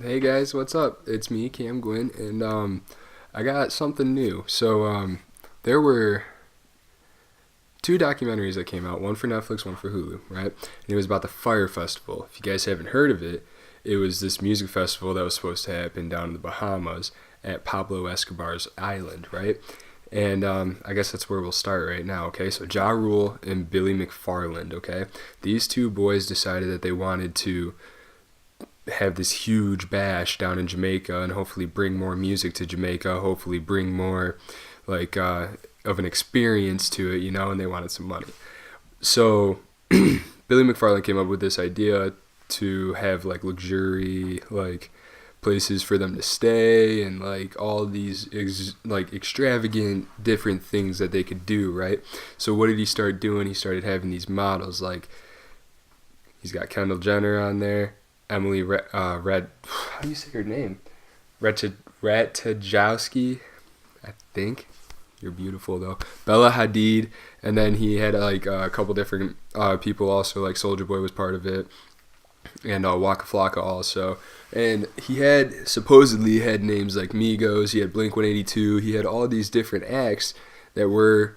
Hey guys, what's up? It's me, Cam Gwyn, and I got something new. There were two documentaries that came out, one for Netflix, one for Hulu, right? And it was about the FYRE Festival. If you guys haven't heard of it, it was this music festival that was supposed to happen down in the Bahamas at Pablo Escobar's island, right? And I guess that's where we'll start right now, okay? So Ja Rule and Billy McFarland, okay? These two boys decided that they wanted to have this huge bash down in Jamaica and hopefully bring more music to Jamaica, hopefully bring more of an experience to it, and they wanted some money. So Billy McFarland came up with this idea to have like luxury places for them to stay and like all these extravagant different things that they could do, right? So what did he start doing? He started having these models, like he's got Kendall Jenner on there, Emily how do you say her name? Ratajkowski, I think. You're beautiful though. Bella Hadid, and then he had a couple different people also, like Soulja Boy was part of it, and Waka Flocka also. And he had supposedly had names like Migos, he had Blink-182, he had all these different acts that were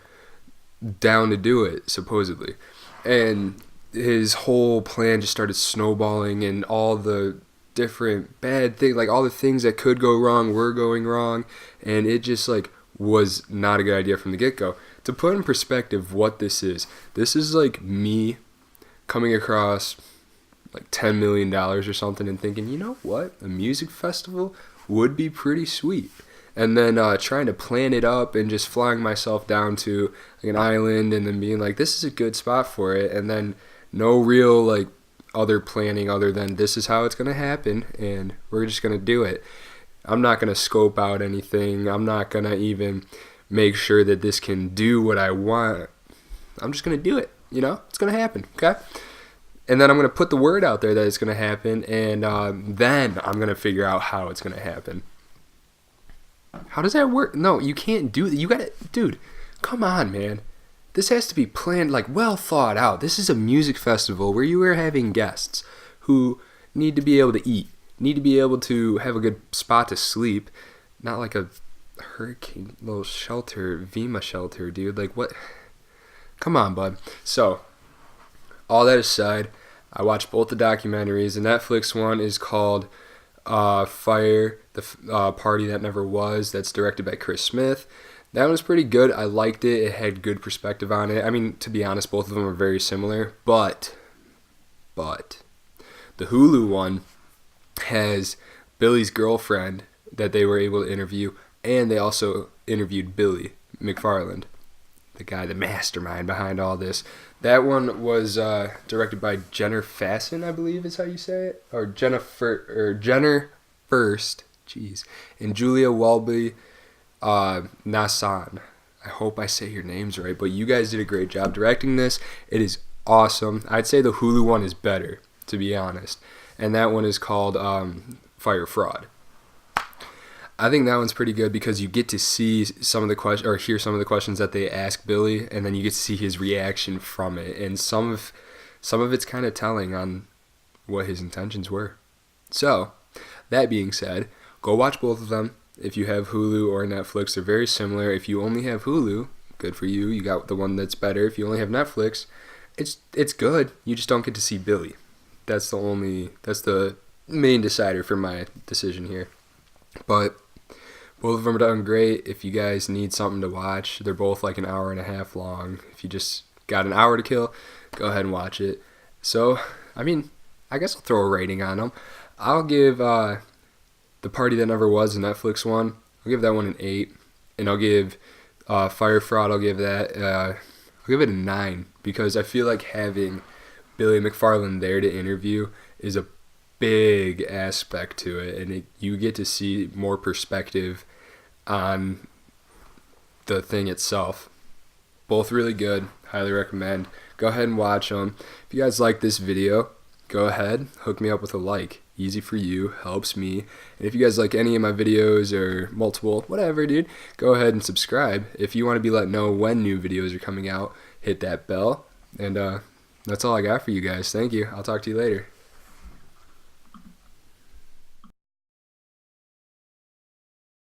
down to do it, supposedly. And his whole plan just started snowballing, and all the different bad things, like all the things that could go wrong were going wrong, and it just was not a good idea from the get-go. To put in perspective what this is like me coming across like $10 million or something and thinking, you know what, a music festival would be pretty sweet. And then trying to plan it up and just flying myself down to an island and then being like, this is a good spot for it. And then no real other planning other than this is how it's going to happen and we're just going to do it. I'm not going to scope out anything. I'm not going to even make sure that this can do what I want. I'm just going to do it. It's going to happen, okay? And then I'm going to put the word out there that it's going to happen, and then I'm going to figure out how it's going to happen. How does that work? No, you can't do that. You got to, dude, come on, man. This has to be planned, well thought out. This is a music festival where you are having guests who need to be able to eat, need to be able to have a good spot to sleep, not like a hurricane little shelter, VEMA shelter, dude. What? Come on, bud. So, all that aside, I watched both the documentaries. The Netflix one is called FYRE, the Party That Never Was. That's directed by Chris Smith. That one was pretty good. I liked it. It had good perspective on it. I mean, to be honest, both of them are very similar. But the Hulu one has Billy's girlfriend that they were able to interview, and they also interviewed Billy McFarland, the guy, the mastermind behind all this. That one was directed by Jenner Fasson, I believe is how you say it, or Jenner First, jeez, and Julia Walby Nassan. I hope I say your names right, but you guys did a great job directing this. It is awesome. I'd say the Hulu one is better, to be honest, and that one is called FYRE Fraud. I think that one's pretty good because you get to see some of the questions or hear some of the questions that they ask Billy, and then you get to see his reaction from it, and some of it's kind of telling on what his intentions were. So, that being said, go watch both of them. If you have Hulu or Netflix, they're very similar. If you only have Hulu, good for you. You got the one that's better. If you only have Netflix, it's good. You just don't get to see Billy. That's the main decider for my decision here. But both of them are done great. If you guys need something to watch, they're both an hour and a half long. If you just got an hour to kill, go ahead and watch it. So, I mean, I guess I'll throw a rating on them. I'll give The Party That Never Was, the Netflix one, I'll give that one an 8. And I'll give FYRE Fraud, I'll give it a 9. Because I feel like having Billy McFarland there to interview is a big aspect to it, and you get to see more perspective on the thing itself. Both really good. Highly recommend. Go ahead and watch them. If you guys like this video, go ahead, hook me up with a like. Easy for you, helps me. And if you guys like any of my videos or multiple, whatever, dude, go ahead and subscribe. If you want to be let know when new videos are coming out, hit that bell. And that's all I got for you guys. Thank you. I'll talk to you later.